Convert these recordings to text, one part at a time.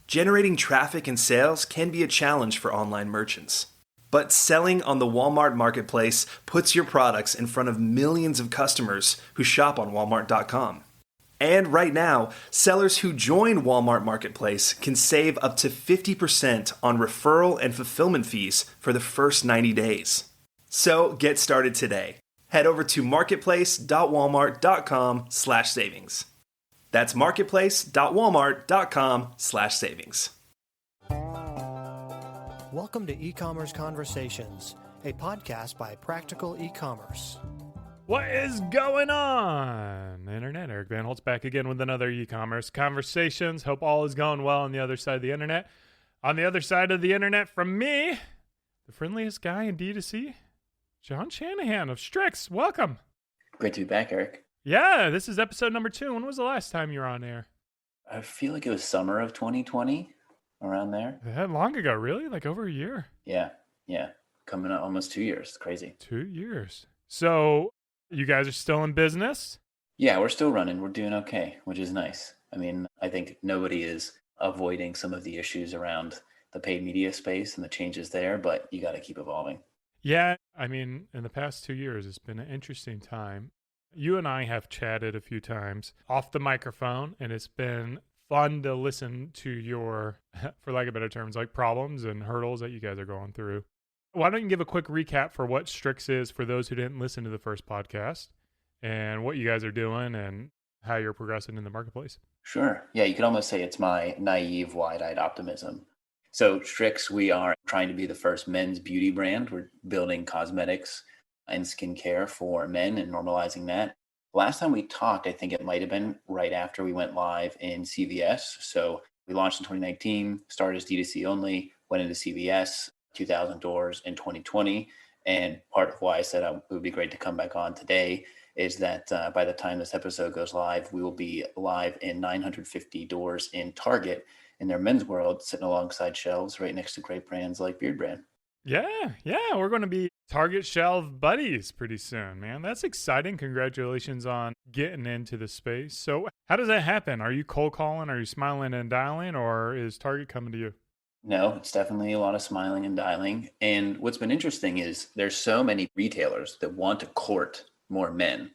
Generating traffic and sales can be a challenge for online merchants. But selling on the Walmart Marketplace puts your products in front of millions of customers who shop on Walmart.com. And right now, sellers who join Walmart Marketplace can save up to 50% on referral and fulfillment fees for the first 90 days. So get started today. Head over to marketplace.walmart.com/savings. That's marketplace.walmart.com/savings. Welcome to E-Commerce Conversations, a podcast by Practical E-Commerce. What is going on, Internet? Eric Bandholz back again with another E-Commerce Conversations. Hope all is going well on the other side of the Internet. On the other side of the Internet from me, the friendliest guy in DTC, Jon Shanahan of Stryx. Welcome. Great to be back, Eric. Yeah, this is episode number 2. When was the last time you were on air? I feel like it was summer of 2020, around there. That long ago, really? Like over a year? Yeah. Coming up almost 2 years. It's crazy. 2 years. So you guys are still in business? Yeah, we're still running. We're doing okay, which is nice. I mean, I think nobody is avoiding some of the issues around the paid media space and the changes there, but you got to keep evolving. Yeah, I mean, in the past 2 years, it's been an interesting time. You and I have chatted a few times off the microphone, and it's been fun to listen to your, for lack of better terms, like problems and hurdles that you guys are going through. Why don't you give a quick recap for what Stryx is for those who didn't listen to the first podcast and what you guys are doing and how you're progressing in the marketplace? Sure. Yeah, you could almost say it's my naive, wide-eyed optimism. So Stryx, we are trying to be the first men's beauty brand. We're building cosmetics and skincare for men and normalizing that. Last time we talked, I think it might have been right after we went live in CVS. So we launched in 2019, started as DTC only, went into CVS, 2,000 doors in 2020. And part of why I said it would be great to come back on today is that by the time this episode goes live, we will be live in 950 doors in Target in their men's world, sitting alongside shelves right next to great brands like Beard Brand. Yeah, we're going to be Target shelf buddies pretty soon, man. That's exciting. Congratulations on getting into the space. So how does that happen? Are you cold calling? Are you smiling and dialing? Or is Target coming to you? No, it's definitely a lot of smiling and dialing. And what's been interesting is there's so many retailers that want to court more men.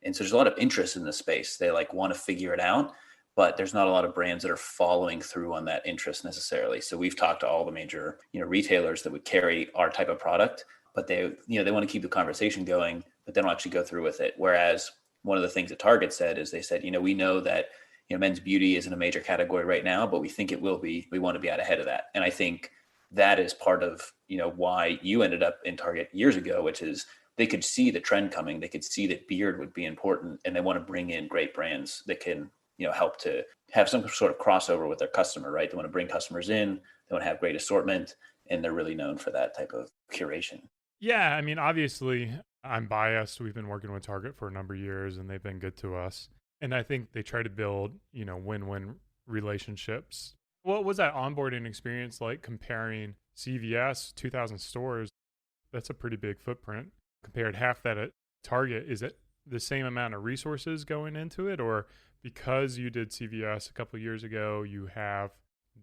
And so there's a lot of interest in the space. They want to figure it out, but there's not a lot of brands that are following through on that interest necessarily. So we've talked to all the major, retailers that would carry our type of product, but they want to keep the conversation going, but they don't actually go through with it. Whereas one of the things that Target said is they said, we know that men's beauty isn't a major category right now, but we think it will be. We want to be out ahead of that. And I think that is part of, why you ended up in Target years ago, which is they could see the trend coming. They could see that beard would be important, and they want to bring in great brands that can, help to have some sort of crossover with their customer, right? They want to bring customers in. They want to have great assortment, and they're really known for that type of curation. Yeah, I mean, obviously, I'm biased. We've been working with Target for a number of years, and they've been good to us. And I think they try to build, win-win relationships. What was that onboarding experience like comparing CVS, 2,000 stores? That's a pretty big footprint. Compared half that at Target, is it the same amount of resources going into it? Or because you did CVS a couple of years ago, you have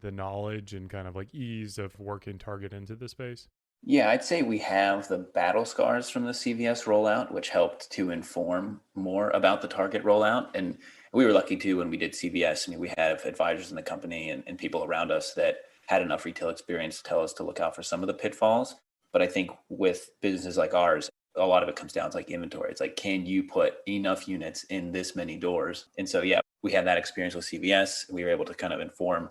the knowledge and kind of ease of working Target into the space? Yeah, I'd say we have the battle scars from the CVS rollout, which helped to inform more about the Target rollout. And we were lucky too when we did CVS. I mean, we have advisors in the company and people around us that had enough retail experience to tell us to look out for some of the pitfalls. But I think with businesses like ours, a lot of it comes down to inventory. It's can you put enough units in this many doors? And so, yeah, we had that experience with CVS. We were able to kind of inform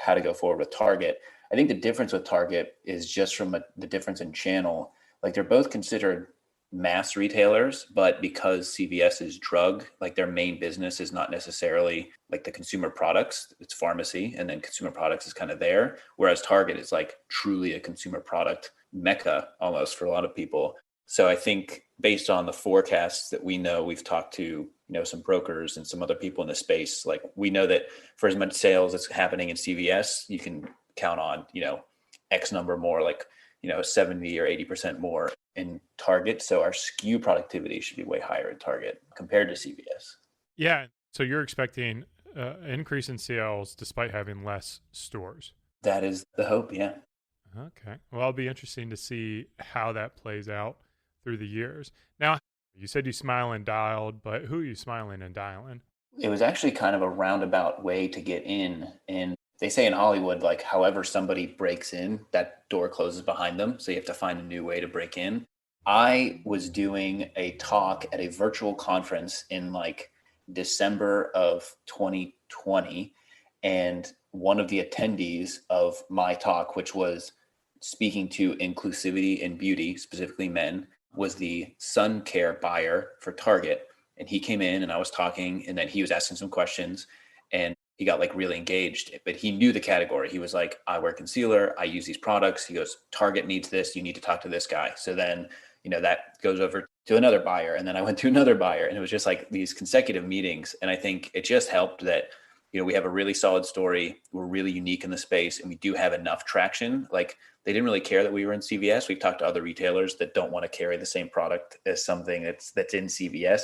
how to go forward with Target. I think the difference with Target is just from the difference in channel. They're both considered mass retailers, but because CVS is drug, their main business is not necessarily the consumer products. It's pharmacy, and then consumer products is kind of there. Whereas Target is truly a consumer product mecca almost for a lot of people. So I think based on the forecasts that we know, we've talked to, some brokers and some other people in the space, we know that for as much sales that's happening in CVS, you can count on, X number more, 70 or 80% more in Target. So our SKU productivity should be way higher in Target compared to CVS. Yeah. So you're expecting increase in sales despite having less stores. That is the hope, yeah. Okay. Well, it'll be interesting to see how that plays out through the years. Now, you said you smile and dialed, but who are you smiling and dialing? It was actually kind of a roundabout way to get in. And they say in Hollywood, like, however somebody breaks in, that door closes behind them. So you have to find a new way to break in. I was doing a talk at a virtual conference in like December of 2020. And one of the attendees of my talk, which was speaking to inclusivity in beauty, specifically men, was the sun care buyer for Target. And he came in and I was talking, and then he was asking some questions and he got like really engaged, but he knew the category. He was like, I wear concealer, I use these products. He goes, Target needs this, you need to talk to this guy. So then, that goes over to another buyer. And then I went to another buyer, and it was just like these consecutive meetings. And I think it just helped that, we have a really solid story. We're really unique in the space, and we do have enough traction. Like, they didn't really care that we were in CVS. We've talked to other retailers that don't want to carry the same product as something that's in CVS.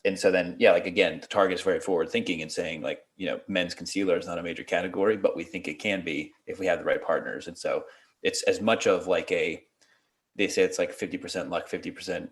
And so then, again, the Target's very forward thinking and saying like, men's concealer is not a major category, but we think it can be if we have the right partners. And so it's as much of like they say it's like 50% luck, 50%,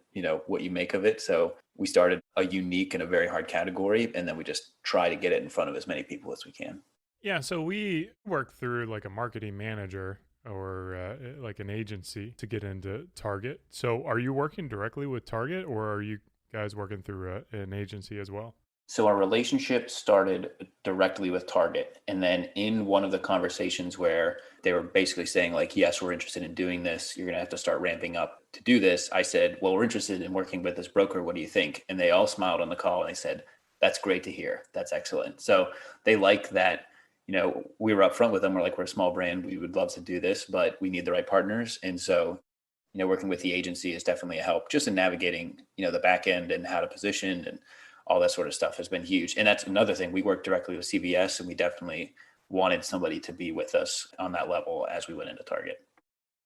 what you make of it. So we started a unique and a very hard category, and then we just try to get it in front of as many people as we can. Yeah. So we work through like a marketing manager or like an agency to get into Target. So are you working directly with Target, or are you guys working through an agency as well? So our relationship started directly with Target. And then in one of the conversations where they were basically saying like, yes, we're interested in doing this, you're going to have to start ramping up to do this. I said, well, we're interested in working with this broker. What do you think? And they all smiled on the call and they said, that's great to hear. That's excellent. So they like that, we were upfront with them. We're like, we're a small brand. We would love to do this, but we need the right partners. And so, working with the agency is definitely a help just in navigating, the back end and how to position and all that sort of stuff has been huge. And that's another thing. We work directly with CVS, and we definitely wanted somebody to be with us on that level as we went into Target.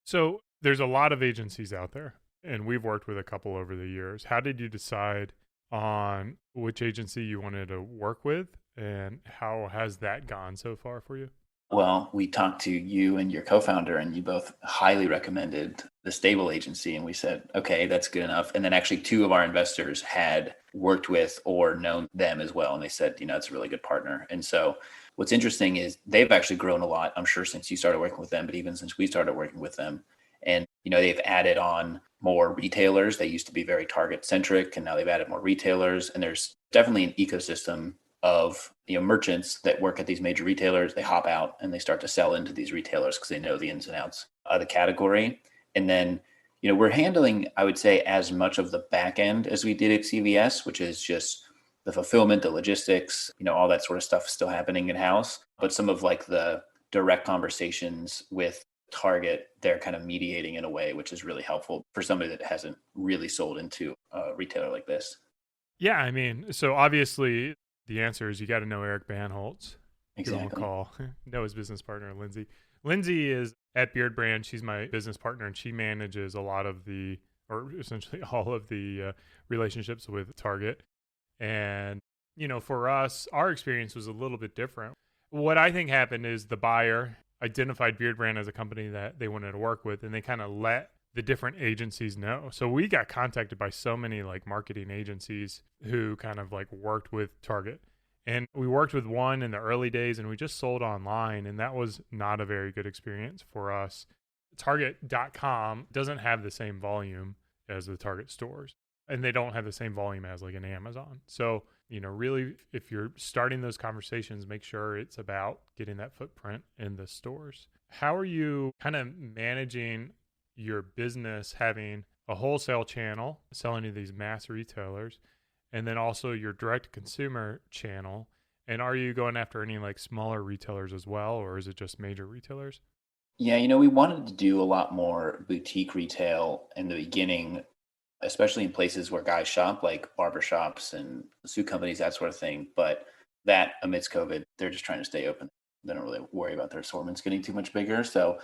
So there's a lot of agencies out there, and we've worked with a couple over the years. How did you decide on which agency you wanted to work with, and how has that gone so far for you? Well, we talked to you and your co-founder, and you both highly recommended the Stable agency. And we said, okay, that's good enough. And then actually 2 of our investors had worked with or known them as well. And they said, it's a really good partner. And so what's interesting is they've actually grown a lot, I'm sure, since you started working with them, but even since we started working with them. And, they've added on more retailers. They used to be very Target centric, and now they've added more retailers. And there's definitely an ecosystem of merchants that work at these major retailers. They hop out and they start to sell into these retailers because they know the ins and outs of the category. And then, we're handling, I would say, as much of the back end as we did at CVS, which is just the fulfillment, the logistics, all that sort of stuff is still happening in-house. But some of like the direct conversations with Target, they're kind of mediating in a way, which is really helpful for somebody that hasn't really sold into a retailer like this. Yeah, I mean, so obviously the answer is you got to know Eric Bandholz. Exactly. Give him a call. Know his business partner, Lindsay. Lindsay is at Beard Brand. She's my business partner, and she manages a lot of or essentially all of the relationships with Target. And, for us, our experience was a little bit different. What I think happened is the buyer identified Beard Brand as a company that they wanted to work with, and they kind of let the different agencies know. So we got contacted by so many like marketing agencies who kind of like worked with Target. And we worked with one in the early days, and we just sold online, and that was not a very good experience for us. Target.com doesn't have the same volume as the Target stores, and they don't have the same volume as like an Amazon. So, really, if you're starting those conversations, make sure it's about getting that footprint in the stores. How are you kind of managing your business, having a wholesale channel, selling to these mass retailers, and then also your direct consumer channel? And are you going after any like smaller retailers as well, or is it just major retailers? Yeah, we wanted to do a lot more boutique retail in the beginning, especially in places where guys shop, like barbershops and suit companies, that sort of thing. But that amidst COVID, they're just trying to stay open. They don't really worry about their assortments getting too much bigger. So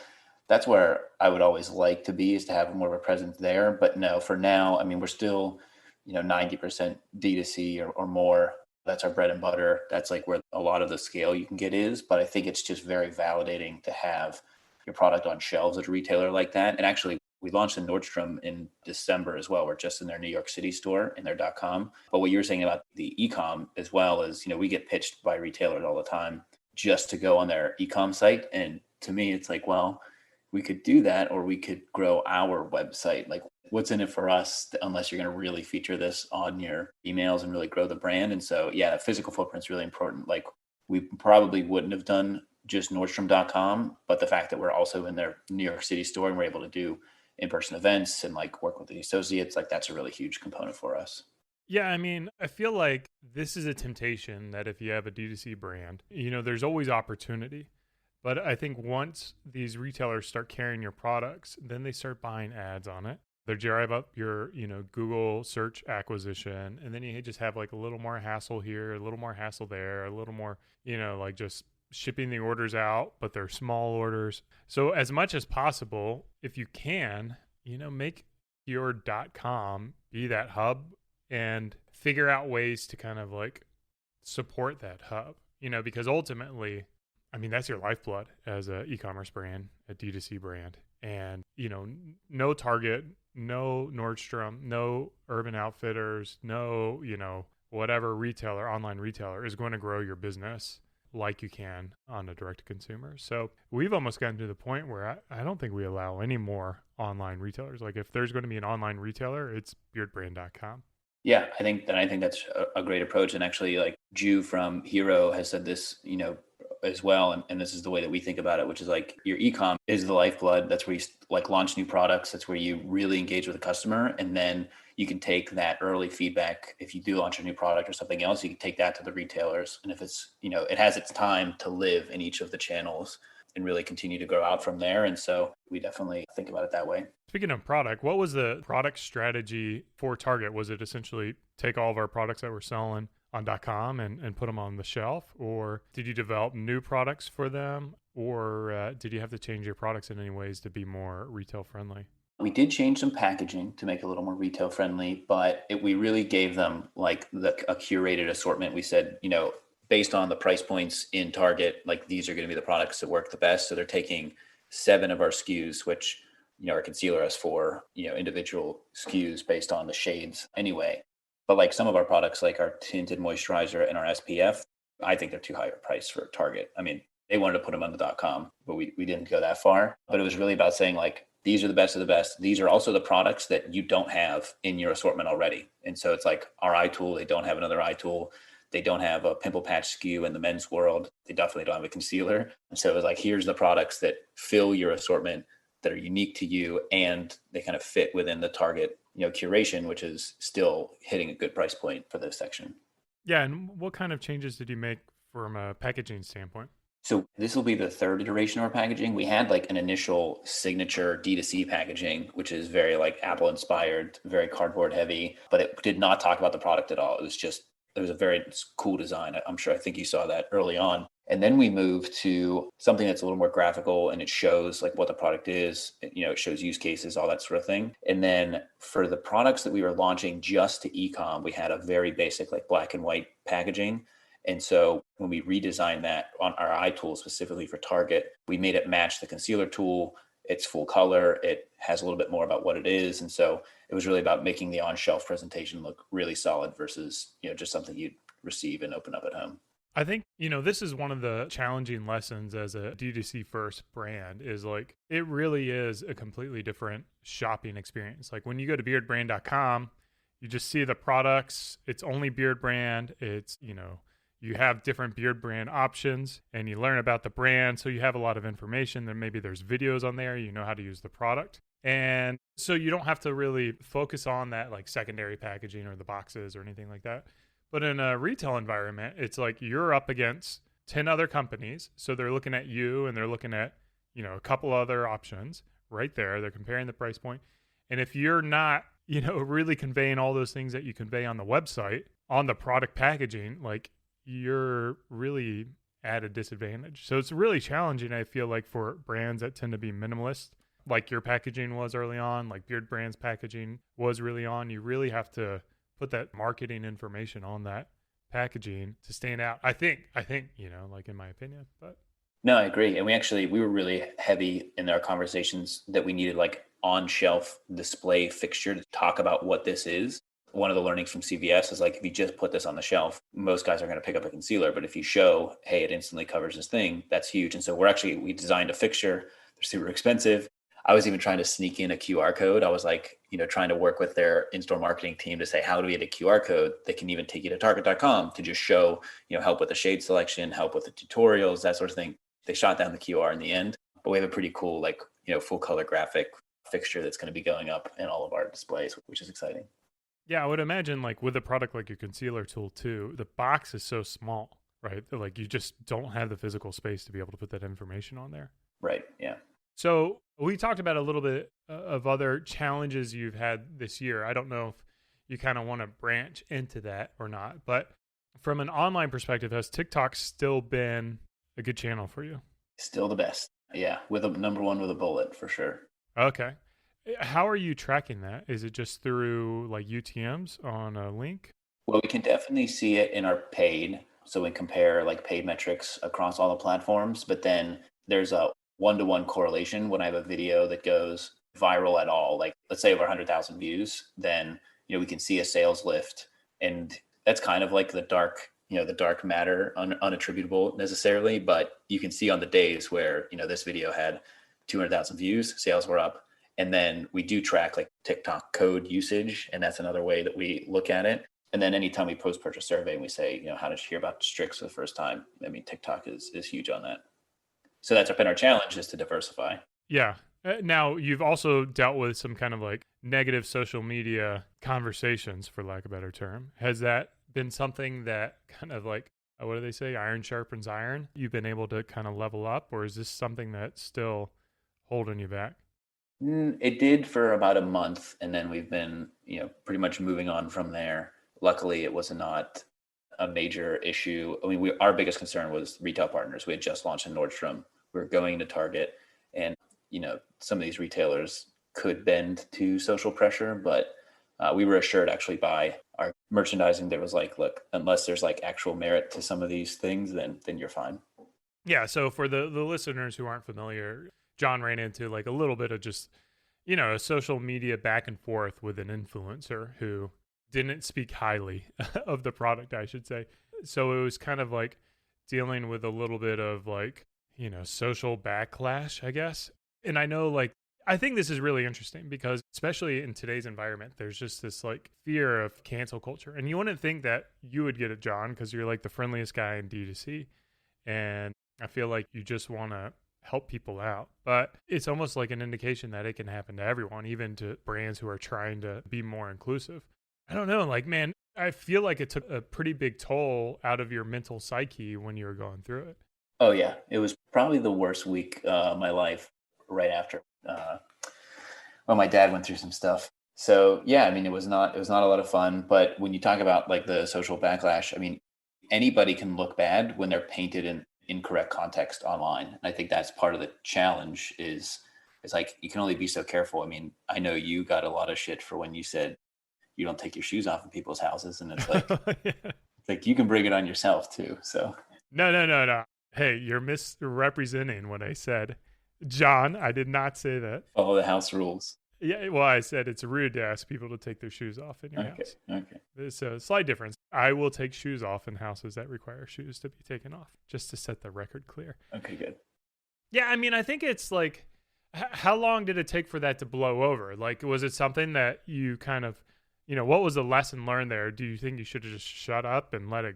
that's where I would always like to be, is to have more of a presence there. But no, for now, I mean, we're still, 90% D2C or more. That's our bread and butter. That's like where a lot of the scale you can get is. But I think it's just very validating to have your product on shelves at a retailer like that. And actually, we launched in Nordstrom in December as well. We're just in their New York City store in their .com. But what you were saying about the e-com as well is, we get pitched by retailers all the time just to go on their e-com site. And to me, it's like, well, we could do that, or we could grow our website. Like, what's in it for us unless you're going to really feature this on your emails and really grow the brand? And so, yeah, physical footprint is really important. Like, we probably wouldn't have done just Nordstrom.com, but the fact that we're also in their New York City store and we're able to do in-person events and like work with the associates, like that's a really huge component for us. Yeah, I mean, I feel like this is a temptation that if you have a D2C brand, there's always opportunity. But I think once these retailers start carrying your products, then they start buying ads on it. They drive up your, Google search acquisition, and then you just have like a little more hassle here, a little more hassle there, a little more, like just shipping the orders out, but they're small orders. So as much as possible, if you can, make your .com be that hub and figure out ways to kind of like support that hub, because ultimately, I mean, that's your lifeblood as an e-commerce brand, a D2C brand. And, no Target, no Nordstrom, no Urban Outfitters, no, whatever retailer, online retailer is going to grow your business like you can on a direct to consumer. So we've almost gotten to the point where I don't think we allow any more online retailers. Like if there's going to be an online retailer, it's beardbrand.com. Yeah, I think that's a great approach. And actually, like Ju from Hero has said this, as well. And this is the way that we think about it, which is like your e-com is the lifeblood. That's where you like launch new products. That's where you really engage with the customer. And then you can take that early feedback. If you do launch a new product or something else, you can take that to the retailers. And if it's, it has its time to live in each of the channels and really continue to grow out from there. And so we definitely think about it that way. Speaking of product, what was the product strategy for Target? Was it essentially take all of our products that we're selling on .com and put them on the shelf? Or did you develop new products for them? Or did you have to change your products in any ways to be more retail friendly? We did change some packaging to make it a little more retail friendly, but we really gave them like a curated assortment. We said, based on the price points in Target, like these are going to be the products that work the best. So they're taking 7 of our SKUs, which, are concealer S4, individual SKUs based on the shades anyway. But like some of our products, like our tinted moisturizer and our SPF, I think they're too high a price for Target. I mean, they wanted to put them on the .com, but we didn't go that far. But it was really about saying like, these are the best of the best. These are also the products that you don't have in your assortment already. And so it's like our eye tool, they don't have another eye tool. They don't have a pimple patch SKU in the men's world. They definitely don't have a concealer. And so it was like, here's the products that fill your assortment that are unique to you, and they kind of fit within the Target, curation, which is still hitting a good price point for this section. Yeah. And what kind of changes did you make from a packaging standpoint? So this will be the 3rd iteration of our packaging. We had like an initial signature D2C packaging, which is very like Apple inspired, very cardboard heavy, but it did not talk about the product at all. It was a very cool design. I think you saw that early on. And then we moved to something that's a little more graphical, and it shows like what the product is. It shows use cases, all that sort of thing. And then for the products that we were launching just to e-com, we had a very basic like black and white packaging. And so when we redesigned that on our eye tool specifically for Target, we made it match the concealer tool. It's full color. It has a little bit more about what it is. And so it was really about making the on-shelf presentation look really solid versus, just something you'd receive and open up at home. I think, this is one of the challenging lessons as a D2C first brand is like, it really is a completely different shopping experience. Like when you go to beardbrand.com, you just see the products. It's only Beard Brand. It's, you have different Beard Brand options and you learn about the brand. So you have a lot of information. Then maybe there's videos on there. You know how to use the product. And so you don't have to really focus on that like secondary packaging or the boxes or anything like that. But in a retail environment, it's like you're up against 10 other companies. So they're looking at you and they're looking at, a couple other options right there. They're comparing the price point. And if you're not, really conveying all those things that you convey on the website, on the product packaging, like you're really at a disadvantage. So it's really challenging, I feel like, for brands that tend to be minimalist, like your packaging was early on, like Beard Brand's packaging was really on. You really have to put that marketing information on that packaging to stand out. I think, like in my opinion, but No, I agree. And we were really heavy in our conversations that we needed like on shelf display fixture to talk about what this is. One of the learnings from CVS is like, if you just put this on the shelf, most guys are going to pick up a concealer. But if you show, hey, it instantly covers this thing, that's huge. And so we designed a fixture. They're super expensive. I was even trying to sneak in a QR code. I was like, trying to work with their in-store marketing team to say, how do we get a QR code that can even take you to target.com to just show, help with the shade selection, help with the tutorials, that sort of thing. They shot down the QR in the end, but we have a pretty cool, full color graphic fixture that's going to be going up in all of our displays, which is exciting. Yeah, I would imagine like with a product like your concealer tool too, the box is so small, right? Like you just don't have the physical space to be able to put that information on there. Right. Yeah. So we talked about a little bit of other challenges you've had this year. I don't know if you kind of want to branch into that or not, but from an online perspective, has TikTok still been a good channel for you? Still the best. Yeah. With a number one with a bullet for sure. Okay. How are you tracking that? Is it just through like UTMs on a link? Well, we can definitely see it in our paid. So we compare like paid metrics across all the platforms, but then there's a one-to-one correlation when I have a video that goes viral at all. Like let's say over 100,000 views, then, we can see a sales lift. And that's kind of like the dark matter, unattributable necessarily, but you can see on the days where, this video had 200,000 views, sales were up. And then we do track like TikTok code usage. And that's another way that we look at it. And then anytime we post-purchase survey and we say, how did you hear about Stryx for the first time? I mean, TikTok is huge on that. So that's been our challenge, is to diversify. Yeah. Now, you've also dealt with some kind of like negative social media conversations, for lack of a better term. Has that been something that kind of like, what do they say? Iron sharpens iron. You've been able to kind of level up, or is this something that's still holding you back? It did for about a month, and then we've been, pretty much moving on from there. Luckily, it was not a major issue. I mean, our biggest concern was retail partners. We had just launched in Nordstrom. We were going to Target, and some of these retailers could bend to social pressure, but we were assured actually by our merchandising that was like, look, unless there's like actual merit to some of these things, then you're fine. Yeah. So for the listeners who aren't familiar, Jon ran into like a little bit of just, a social media back and forth with an influencer who didn't speak highly of the product, I should say. So it was kind of like dealing with a little bit of like, social backlash, I guess. And I know like, I think this is really interesting because especially in today's environment, there's just this like fear of cancel culture. And you wouldn't think that you would get it, Jon, because you're like the friendliest guy in DTC. And I feel like you just want to help people out, but it's almost like an indication that it can happen to everyone, even to brands who are trying to be more inclusive. I don't know, like, man, I feel like it took a pretty big toll out of your mental psyche when you were going through it. Oh yeah. It was probably the worst week of my life right after, my dad went through some stuff. So yeah, I mean, it was not a lot of fun, but when you talk about like the social backlash, I mean, anybody can look bad when they're painted in incorrect context online. And I think that's part of the challenge is like, you can only be so careful. I mean, I know you got a lot of shit for when you said you don't take your shoes off in people's houses. And it's like, Yeah. It's like you can bring it on yourself too. So No. Hey, you're misrepresenting what I said. Jon, I did not say that. Follow the house rules. Yeah, well, I said it's rude to ask people to take their shoes off in your house. Okay. There's a slight difference. I will take shoes off in houses that require shoes to be taken off, just to set the record clear. Okay, good. Yeah, I mean, I think it's like, how long did it take for that to blow over? Like, was it something that you kind of, what was the lesson learned there? Do you think you should have just shut up and let it,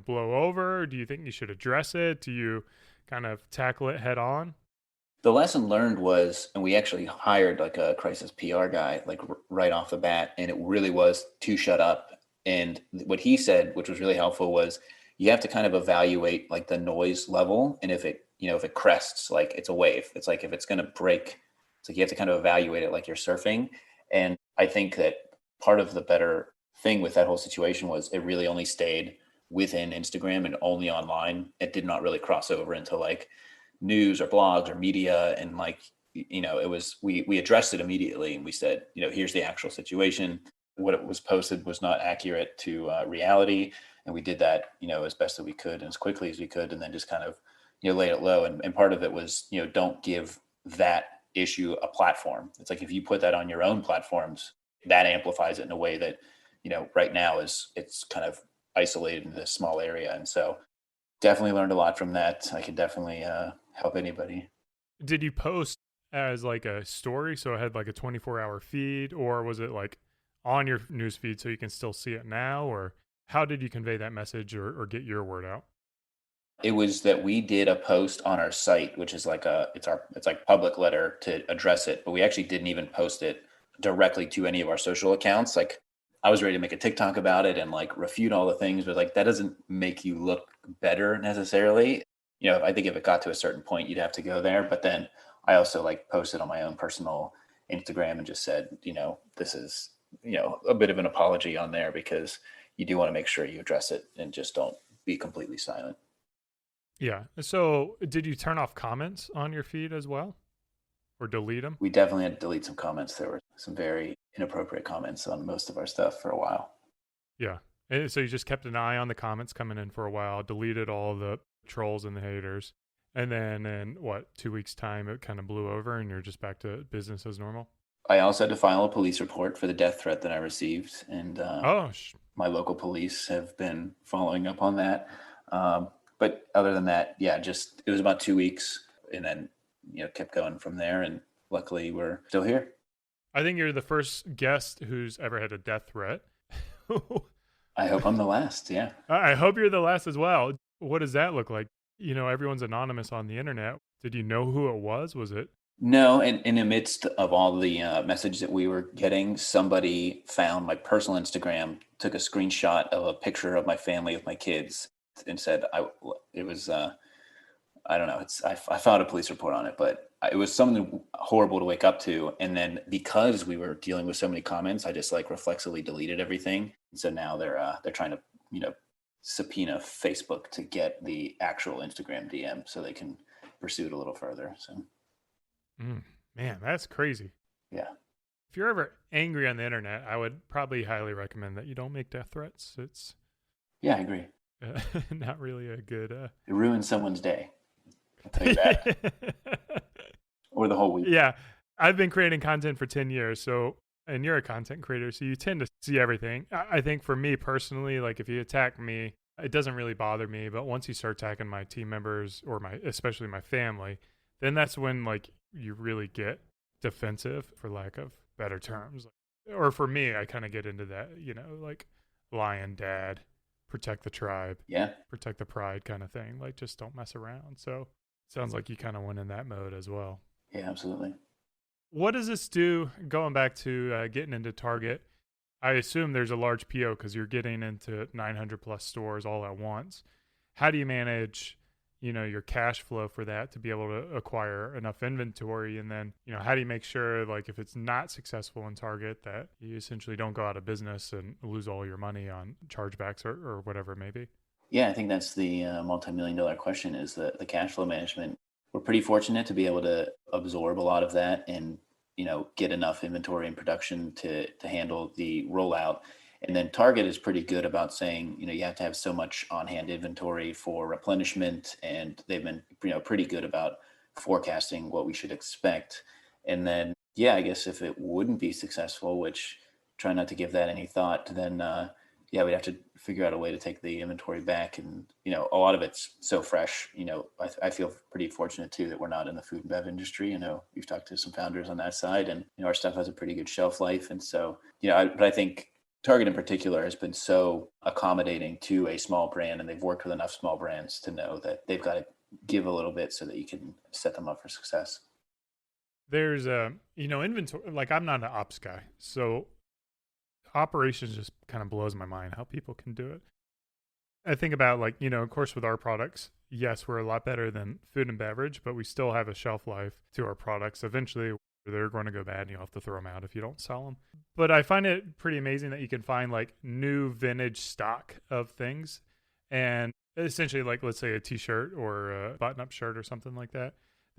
blow over? Do you think you should address it? Do you kind of tackle it head on? The lesson learned was, and we actually hired like a crisis PR guy, like right off the bat, and it really was to shut up. And what he said, which was really helpful, was you have to kind of evaluate like the noise level. And if it crests, like it's a wave, it's like, if it's going to break, it's like you have to kind of evaluate it like you're surfing. And I think that part of the better thing with that whole situation was it really only stayed within Instagram and only online. It did not really cross over into like news or blogs or media. And like, it was, we addressed it immediately and we said, here's the actual situation. what it was posted was not accurate to reality. And we did that, as best that we could and as quickly as we could, and then just kind of, lay it low. And part of it was, don't give that issue a platform. It's like, if you put that on your own platforms, that amplifies it in a way that, right now it's kind of isolated in this small area. And so definitely learned a lot from that. I could definitely help anybody. Did you post as like a story, so it had like a 24-hour feed, or was it like on your news feed so you can still see it now? Or how did you convey that message or get your word out? It was that we did a post on our site, which is like it's like public letter to address it, but we actually didn't even post it directly to any of our social accounts. Like, I was ready to make a TikTok about it and like refute all the things, but like, that doesn't make you look better necessarily. I think if it got to a certain point, you'd have to go there. But then I also like posted on my own personal Instagram and just said, this is, a bit of an apology on there, because you do want to make sure you address it and just don't be completely silent. Yeah. So did you turn off comments on your feed as well, or delete them? We definitely had to delete some comments. There were some very inappropriate comments on most of our stuff for a while. Yeah. And so you just kept an eye on the comments coming in for a while, deleted all the trolls and the haters. And then in 2 weeks time, it kind of blew over and you're just back to business as normal. I also had to file a police report for the death threat that I received. And my local police have been following up on that. But other than that, it was about 2 weeks, and then, kept going from there. And luckily we're still here. I think you're the first guest who's ever had a death threat. I hope I'm the last. Yeah. I hope you're the last as well. What does that look like? Everyone's anonymous on the internet. Did you know who it was? Was it? No. And in the midst of all the messages that we were getting, somebody found my personal Instagram, took a screenshot of a picture of my family with my kids, and said, I don't know. I filed a police report on it, but it was something horrible to wake up to. And then because we were dealing with so many comments, I just like reflexively deleted everything. And so now they're trying to, subpoena Facebook to get the actual Instagram DM so they can pursue it a little further. So, man, that's crazy. Yeah. If you're ever angry on the internet, I would probably highly recommend that you don't make death threats. It's I agree. Not really a good. It ruins someone's day. I'll tell you that. Or the whole week. Yeah. I've been creating content for 10 years. And you're a content creator, so you tend to see everything. I think for me personally, like if you attack me, it doesn't really bother me. But once you start attacking my team members or especially my family, then that's when like you really get defensive, for lack of better terms. Or for me, I kind of get into that, like lion dad, protect the tribe, protect the pride kind of thing. Like just don't mess around. So it sounds like you kind of went in that mode as well. Yeah, absolutely. What does this do, going back to getting into Target? I assume there's a large PO because you're getting into 900 plus stores all at once. How do you manage, your cash flow for that to be able to acquire enough inventory? And then, how do you make sure, like, if it's not successful in Target, that you essentially don't go out of business and lose all your money on chargebacks or whatever it may be? Yeah, I think that's the multi-million-dollar question, is the cash flow management. We're pretty fortunate to be able to absorb a lot of that and, get enough inventory and production to handle the rollout. And then Target is pretty good about saying, you have to have so much on-hand inventory for replenishment. And they've been, pretty good about forecasting what we should expect. And then, I guess if it wouldn't be successful, which try not to give that any thought, then we'd have to figure out a way to take the inventory back. And, a lot of it's so fresh. I feel pretty fortunate too that we're not in the food and bev industry. We've talked to some founders on that side, and, our stuff has a pretty good shelf life. And so, but I think Target in particular has been so accommodating to a small brand, and they've worked with enough small brands to know that they've got to give a little bit so that you can set them up for success. There's inventory, like I'm not an ops guy, so operations just kind of blows my mind how people can do it. I think about of course with our products, yes, we're a lot better than food and beverage, but we still have a shelf life to our products. Eventually they're going to go bad and you'll have to throw them out if you don't sell them. But I find it pretty amazing that you can find like new vintage stock of things, and essentially like, let's say a t-shirt or a button-up shirt or something like that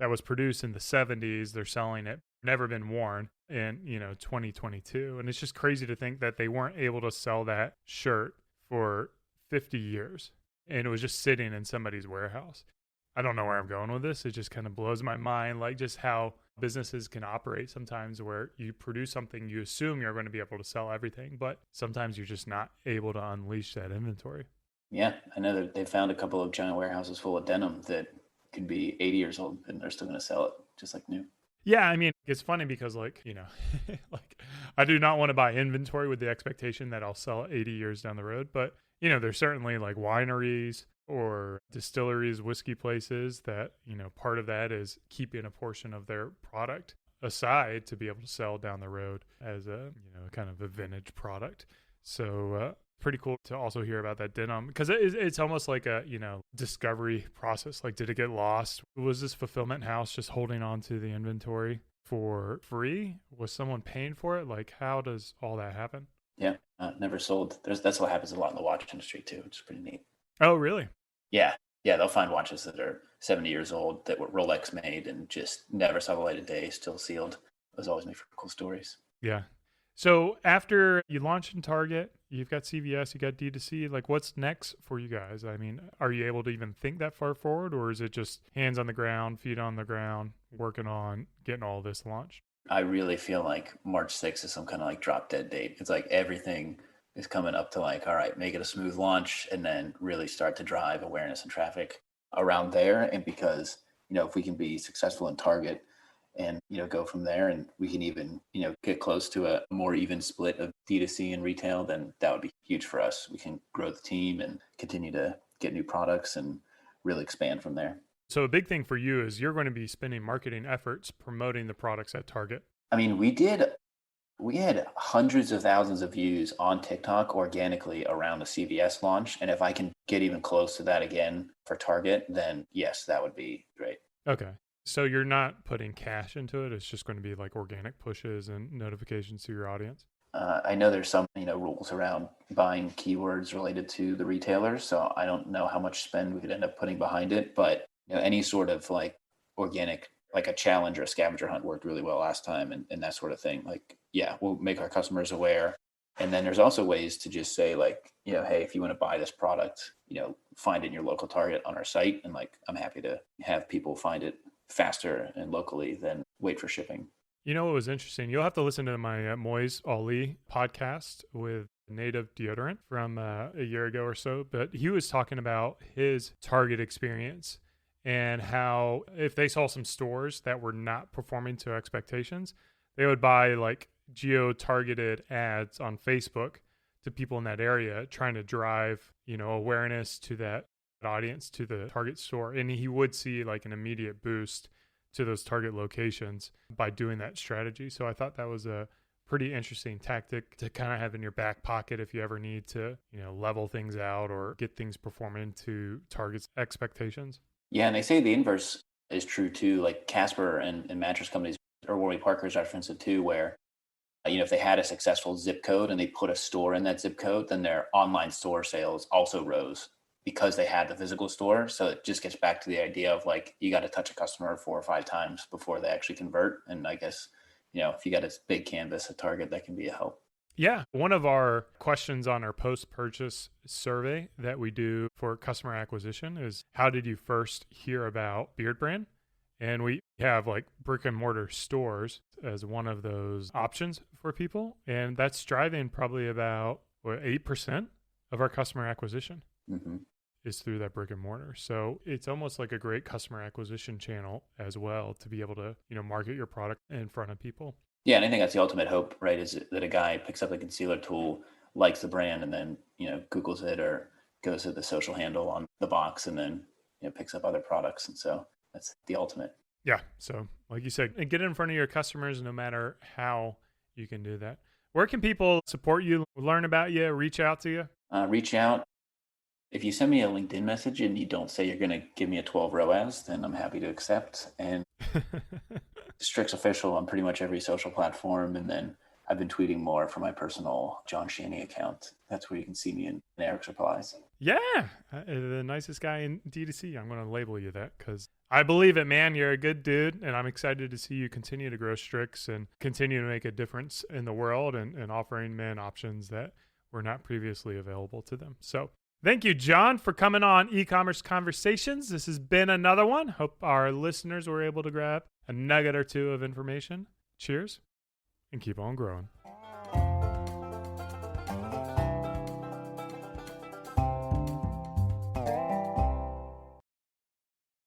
was produced in the 70s. They're selling it, never been worn. in, 2022. And it's just crazy to think that they weren't able to sell that shirt for 50 years. And it was just sitting in somebody's warehouse. I don't know where I'm going with this. It just kind of blows my mind, like just how businesses can operate sometimes, where you produce something, you assume you're going to be able to sell everything, but sometimes you're just not able to unleash that inventory. Yeah, I know that they found a couple of giant warehouses full of denim that could be 80 years old and they're still going to sell it just like new. Yeah, I mean, it's funny because like I do not want to buy inventory with the expectation that I'll sell it 80 years down the road, but there's certainly like wineries or distilleries, whiskey places that, part of that is keeping a portion of their product aside to be able to sell down the road as a, kind of a vintage product. So pretty cool to also hear about that denim, because it's almost like a, discovery process. Like, did it get lost? Was this fulfillment house just holding on to the inventory for free? Was someone paying for it? Like, how does all that happen? Yeah, never sold. That's what happens a lot in the watch industry too, which is pretty neat. Oh, really? Yeah. They'll find watches that are 70 years old that were Rolex made and just never saw the light of day, still sealed. Those always make for cool stories. Yeah. So after you launch in Target, you've got CVS, you got DTC, like what's next for you guys? I mean, are you able to even think that far forward, or is it just hands on the ground, feet on the ground, working on getting all this launched? I really feel like March 6th is some kind of like drop dead date. It's like everything is coming up to like, all right, make it a smooth launch and then really start to drive awareness and traffic around there. And because, if we can be successful in Target and, go from there, and we can even, get close to a more even split of D2C and retail, then that would be huge for us. We can grow the team and continue to get new products and really expand from there. So a big thing for you is you're going to be spending marketing efforts promoting the products at Target. I mean, we had hundreds of thousands of views on TikTok organically around the CVS launch. And if I can get even close to that again for Target, then yes, that would be great. Okay. So you're not putting cash into it. It's just going to be like organic pushes and notifications to your audience. I know there's some, rules around buying keywords related to the retailers. So I don't know how much spend we could end up putting behind it, but any sort of like organic, like a challenge or a scavenger hunt worked really well last time, and that sort of thing. Like, yeah, we'll make our customers aware. And then there's also ways to just say like, hey, if you want to buy this product, find it in your local Target on our site. And like, I'm happy to have people find it faster and locally than wait for shipping. What was interesting? You'll have to listen to my Moise Ali podcast with Native Deodorant from a year ago or so. But he was talking about his Target experience and how if they saw some stores that were not performing to expectations, they would buy like geo-targeted ads on Facebook to people in that area, trying to drive, awareness to that audience, to the Target store. And he would see like an immediate boost to those Target locations by doing that strategy. So I thought that was a pretty interesting tactic to kind of have in your back pocket if you ever need to, level things out or get things performing to Target's expectations. Yeah, and they say the inverse is true too. Like Casper and mattress companies, or Warby Parker's reference it too, where if they had a successful zip code and they put a store in that zip code, then their online store sales also rose because they had the physical store. So it just gets back to the idea of like, you got to touch a customer 4 or 5 times before they actually convert. And I guess, if you got a big canvas at Target, that can be a help. Yeah. One of our questions on our post-purchase survey that we do for customer acquisition is, how did you first hear about Beard Brand? And we have like brick and mortar stores as one of those options for people. And that's driving probably about 8% of our customer acquisition is through that brick and mortar. So it's almost like a great customer acquisition channel as well to be able to, market your product in front of people. Yeah, and I think that's the ultimate hope, right? Is that a guy picks up a concealer tool, likes the brand, and then, Googles it or goes to the social handle on the box and then, picks up other products. And so that's the ultimate. Yeah. So like you said, get it in front of your customers no matter how you can do that. Where can people support you, learn about you, reach out to you? Reach out. If you send me a LinkedIn message and you don't say you're going to give me a 12 ROAS, then I'm happy to accept. And Stryx official on pretty much every social platform. And then I've been tweeting more for my personal Jon Shanahan account. That's where you can see me in Eric's replies. Yeah. The nicest guy in DTC. I'm going to label you that because I believe it, man. You're a good dude, and I'm excited to see you continue to grow Stryx and continue to make a difference in the world and offering men options that were not previously available to them. So thank you, Jon, for coming on E-Commerce Conversations. This has been another one. Hope our listeners were able to grab a nugget or two of information. Cheers, and keep on growing.